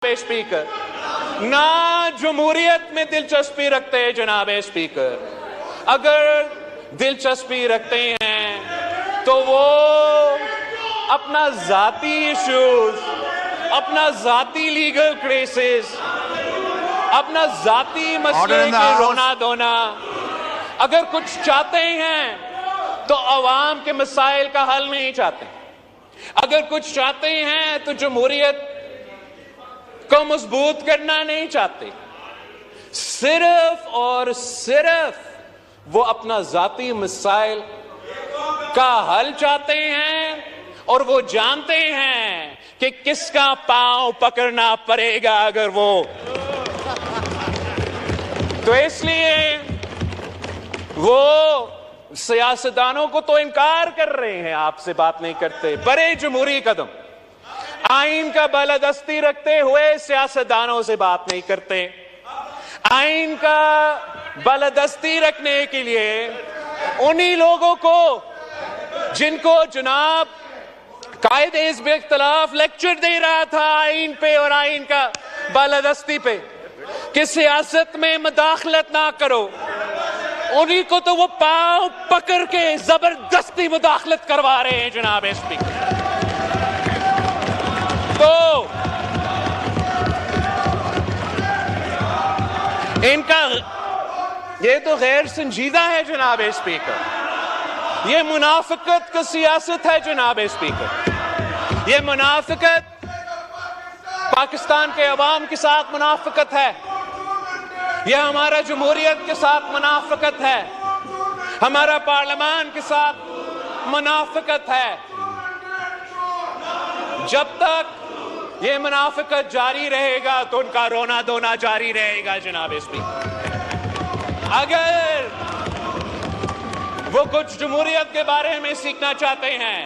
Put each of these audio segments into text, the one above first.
Speaker, ना जमहूरियत में दिलचस्पी रखते हैं जनाब स्पीकर। अगर दिलचस्पी रखते हैं तो वो अपना जाती इश्यूज, अपना जाती लीगल केसेस, अपना जाती मसले के रोना धोना, अगर कुछ चाहते हैं तो अवाम के मसाइल का हल नहीं चाहते। अगर कुछ चाहते हैं तो जमहूरियत को मजबूत करना नहीं चाहते। सिर्फ और सिर्फ वो अपना जाती मसाइल का हल चाहते हैं और वो जानते हैं कि किसका पांव पकड़ना पड़ेगा अगर वो। तो इसलिए वो सियासतदानों को तो इनकार कर रहे हैं, आपसे बात नहीं करते। बड़े जमहूरी कदम, आइन का बालादस्ती रखते हुए सियासतदानों से बात नहीं करते। आइन का बालादस्ती रखने के लिए उन्हीं लोगों को जिनको जनाब कायदे हिज़्ब इख्तिलाफ लेक्चर दे रहा था आइन पे और आइन का बालादस्ती पे कि सियासत में मुदाखलत ना करो, उन्हीं को तो वो पांव पकड़ के जबरदस्ती मुदाखलत करवा रहे हैं जनाब स्पीकर। तो इनका ये तो गैर संजीदा है जनाब स्पीकर। ये मुनाफिकत का सियासत है जनाब स्पीकर। ये मुनाफिकत पाकिस्तान के अवाम के साथ मुनाफिकत है। यह हमारा जमहूरियत के साथ मुनाफिकत है। हमारा पार्लियामान के साथ मुनाफिकत है। जब तक ये मुनाफिकत जारी रहेगा तो उनका रोना धोना जारी रहेगा जनाब स्पीकर। अगर वो कुछ जमहूरियत के बारे में सीखना चाहते हैं,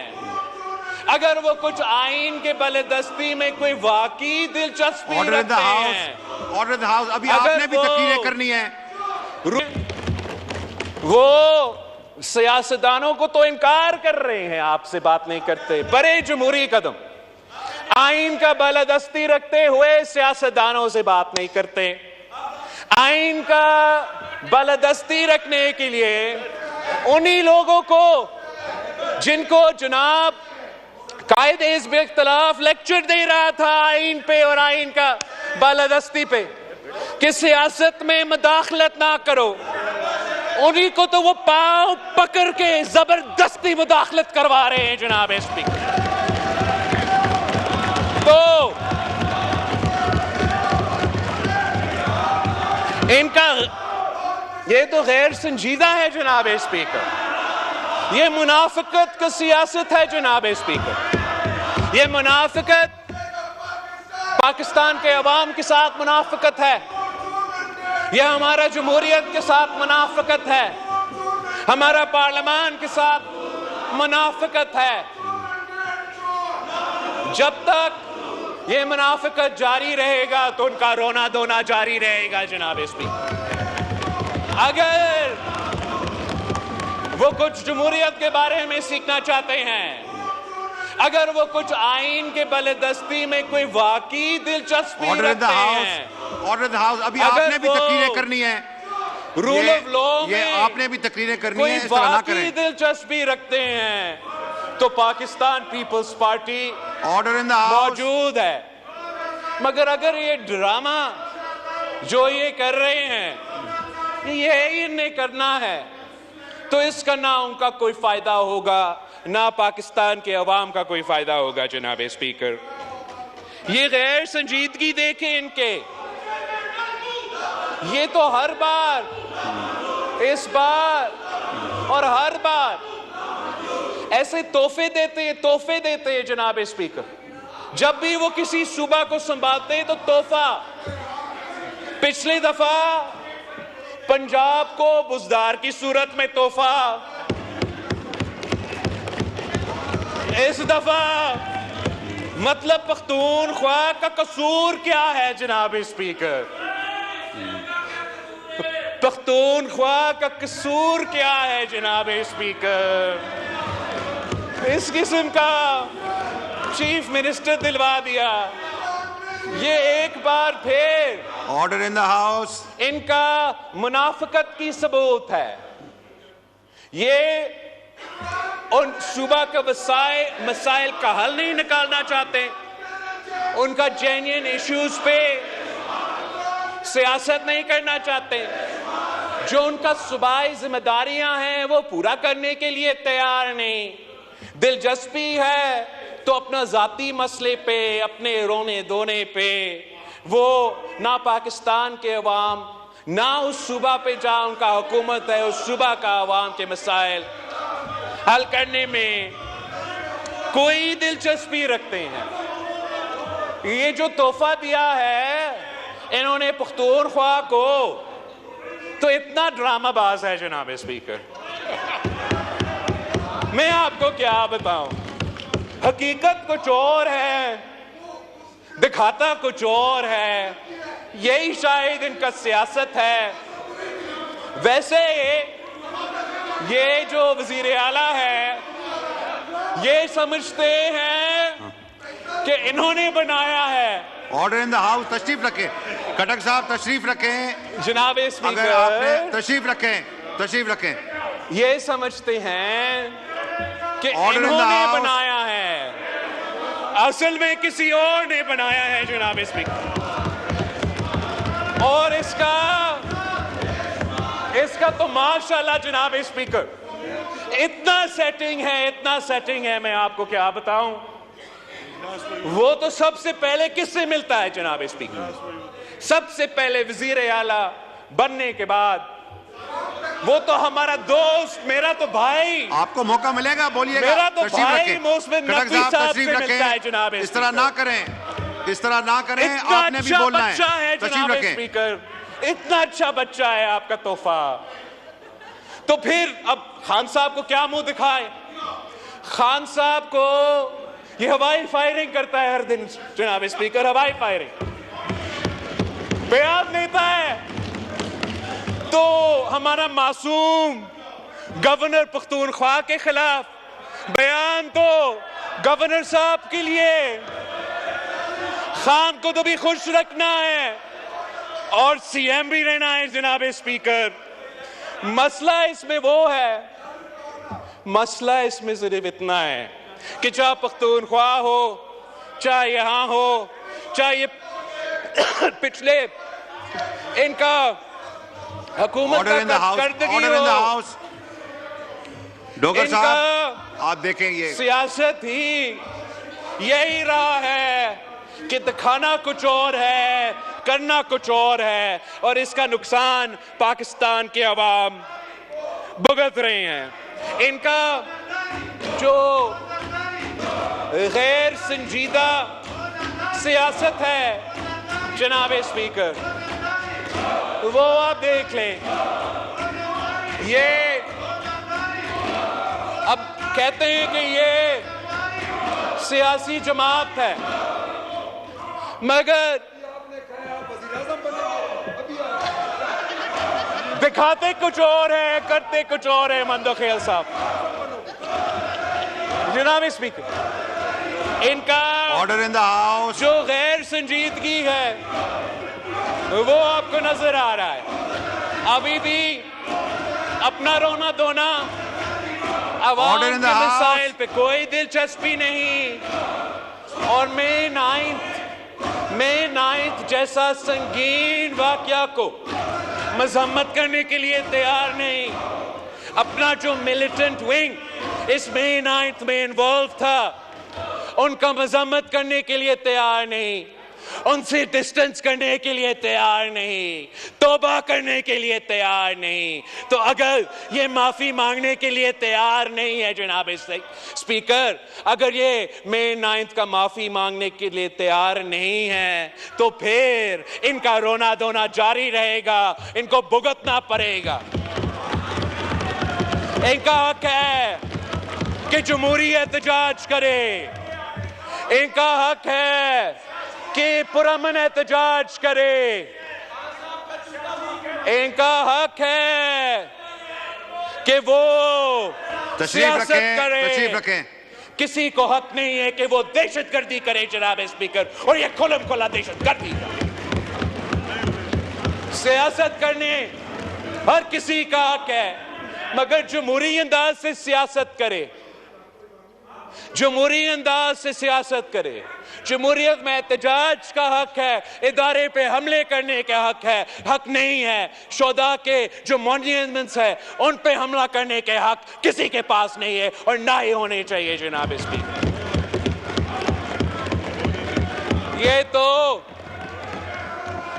अगर वो कुछ आइन के बालादस्ती में कोई वाकई दिलचस्पी रखते हैं, ऑर्डर द हाउस, अभी आपने भी तकरीरें करनी है। वो सियासतदानों को तो इनकार कर रहे हैं, आपसे बात नहीं करते। बड़े जमहूरी कदम, आइन का बालादस्ती रखते हुए सियासतदानों से बात नहीं करते। आइन का बालादस्ती रखने के लिए उन्हीं लोगों को जिनको जनाब कायदे हिज़्ब इख्तिलाफ लेक्चर दे रहा था आइन पे और आइन का बालादस्ती पे कि सियासत में मुदाखलत ना करो, उन्हीं को तो वो पांव पकड़ के जबरदस्ती मुदाखलत करवा रहे हैं जनाब स्पीकर। तो इनका ये तो गैर संजीदा है जनाब स्पीकर। ये मुनाफिकत का सियासत है जनाब स्पीकर। ये मुनाफिकत पाकिस्तान के अवाम के साथ मुनाफिकत है। यह हमारा जमहूरियत के साथ मुनाफिकत है। हमारा पार्लियामान के साथ मुनाफिकत है। जब तक ये मुनाफिकत जारी रहेगा तो उनका रोना धोना जारी रहेगा जनाब स्पीकर। अगर वो कुछ जमहूरियत के बारे में सीखना चाहते हैं, अगर वो कुछ आइन के बालादस्ती में कोई वाकई दिलचस्पी रखते हैं, ऑर्डर द हाउस, अभी आपने भी तकरीरें करनी है। रूल ऑफ लॉ में आपने भी तकरीरें करनी है, कोई वाकई दिलचस्पी रखते हैं तो Pakistan Peoples Party order in the house मौजूद है। मगर अगर ये ड्रामा जो ये कर रहे हैं ये इन्हें करना है तो इसका ना उनका कोई फायदा होगा, ना पाकिस्तान के अवाम का कोई फायदा होगा जनाब स्पीकर। ये गैर संजीदगी देखें इनके। ये तो हर बार, इस बार और हर बार ऐसे तोहफे देते हैं जनाब स्पीकर। जब भी वो किसी सूबा को संभालते हैं तो तोहफा। पिछली दफा पंजाब को बुजदार की सूरत में तोहफा, इस दफा मतलब पख्तूनख्वा का कसूर क्या है जनाब स्पीकर? पख्तूनख्वा का कसूर क्या है जनाब स्पीकर? इस किस्म का चीफ मिनिस्टर दिलवा दिया। ये बार फिर ऑर्डर इन द हाउस। इनका मुनाफिकत की सबूत है। ये उन सूबा के मसाइल का हल नहीं निकालना चाहते, उनका जेन्युइन इश्यूज पे सियासत नहीं करना चाहते, जो उनका सूबाई जिम्मेदारियां हैं वो पूरा करने के लिए तैयार नहीं। दिलचस्पी है तो अपना जाती मसले पे, अपने रोने धोने पे वो ना पाकिस्तान के अवाम ना उस सूबा पे जहां उनका हुकूमत है उस सूबा का अवाम के मसाइल हल करने में कोई दिलचस्पी रखते हैं। ये जो तोहफा दिया है इन्होंने पख्तूनख्वा को, तो इतना ड्रामाबाज है जनाब स्पीकर, मैं आपको क्या बताऊं। हकीकत कुछ और है, दिखाता कुछ और है, यही शायद इनका सियासत है। वैसे ये जो वजीर आला है ये समझते हैं कि इन्होंने बनाया है। Order in the house. तशरीफ रखें खटक साहब, तशरीफ रखें जनाब अगर स्पीकर, आपने तशरीफ रखें। ये समझते हैं कि Order in the इन्होंने house. बनाया है, असल में किसी और ने बनाया है जनाब स्पीकर। और इसका तो माशाल्लाह जनाब स्पीकर इतना सेटिंग है मैं आपको क्या बताऊं। वो तो सबसे पहले किससे मिलता है जनाब स्पीकर? सबसे पहले वजीर आला बनने के बाद वो तो हमारा दोस्त, मेरा तो भाई, आपको मौका मिलेगा, बोलिएगा। मेरा तो तशरीफ भाई रखें। मोहसिन खटक नकवी साहब साहब तशरीफ से मिलता है जनाब रखें। इस तरह ना करें, इतना आपने भी अच्छा बोलना बच्चा है तशरीफ जनाब रखें। स्पीकर, इतना अच्छा बच्चा है आपका तोहफा। तो फिर अब खान साहब को क्या मुंह दिखाए? खान साहब को ये हवाई फायरिंग करता है हर दिन जनाब स्पीकर, हवाई फायरिंग बयान देता है। तो हमारा मासूम गवर्नर पख्तूनख्वा के खिलाफ बयान, तो गवर्नर साहब के लिए खान को तो भी खुश रखना है और सीएम भी रहना है जनाब स्पीकर। मसला इसमें वो है, मसला इसमें सिर्फ इतना है कि चाहे पख्तूनख्वा हो, चाहे यहां हो, चाहे पिछले इनका हुकूमत का करदगी हो, डोगर साहब आप देखें ये सियासत ही यही रहा है कि दिखाना कुछ और है, करना कुछ और है, और इसका नुकसान पाकिस्तान के अवाम भुगत रहे हैं। इनका जो गैर संजीदा सियासत है जनाब स्पीकर, वो आप देख लें। ये अब कहते हैं कि ये सियासी जमात है, मगर दिखाते कुछ और है, करते कुछ और है। मंदोखेल साहब जनाब स्पीकर, इनका ऑर्डर इन द हाउस। जो गैर संजीदगी है वो आपको नजर आ रहा है। अभी भी अपना रोना धोना, अवाम के मसाइल पे कोई दिलचस्पी नहीं, और मई 9 जैसा संगीन वाकया को मजम्मत करने के लिए तैयार नहीं। अपना जो मिलिटेंट विंग इस मई 9 में इन्वॉल्व था उनका मजम्मत करने के लिए तैयार नहीं, उनसे डिस्टेंस करने के लिए तैयार नहीं, तौबा करने के लिए तैयार नहीं। तो अगर ये माफी मांगने के लिए तैयार नहीं है जनाब स्पीकर, अगर ये मई 9 का माफी मांगने के लिए तैयार नहीं है, तो फिर इनका रोना धोना जारी रहेगा, इनको भुगतना पड़ेगा। इनका हक है कि जमहूरियत एहतजाज करे, इनका हक है कि पुरअमन एहतजाज करे, इनका हक है कि वो सियासत करे। तशरीफ रखें। किसी को हक नहीं है कि वो दहशतगर्दी करे जनाब स्पीकर, और ये खुल्म खुला दहशतगर्दी है। सियासत करने हर किसी का हक है, मगर जमहूरी अंदाज से सियासत करे, जमहूरी अंदाज से सियासत करे। जमहूरियत में एहतजाज का हक है, इदारे पे हमले करने का हक है, हक नहीं है शोधा के जो मॉन्यूमेंट्स है उन पे हमला करने के हक किसी के पास नहीं है और ना ही होने चाहिए। जनाब स्पीकर, ये तो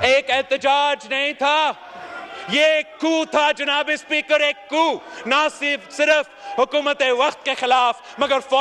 एक एहतजाज नहीं था, ये एक कू था जनाब स्पीकर, एक कू, ना सिर्फ हुकूमत वक्त के खिलाफ मगर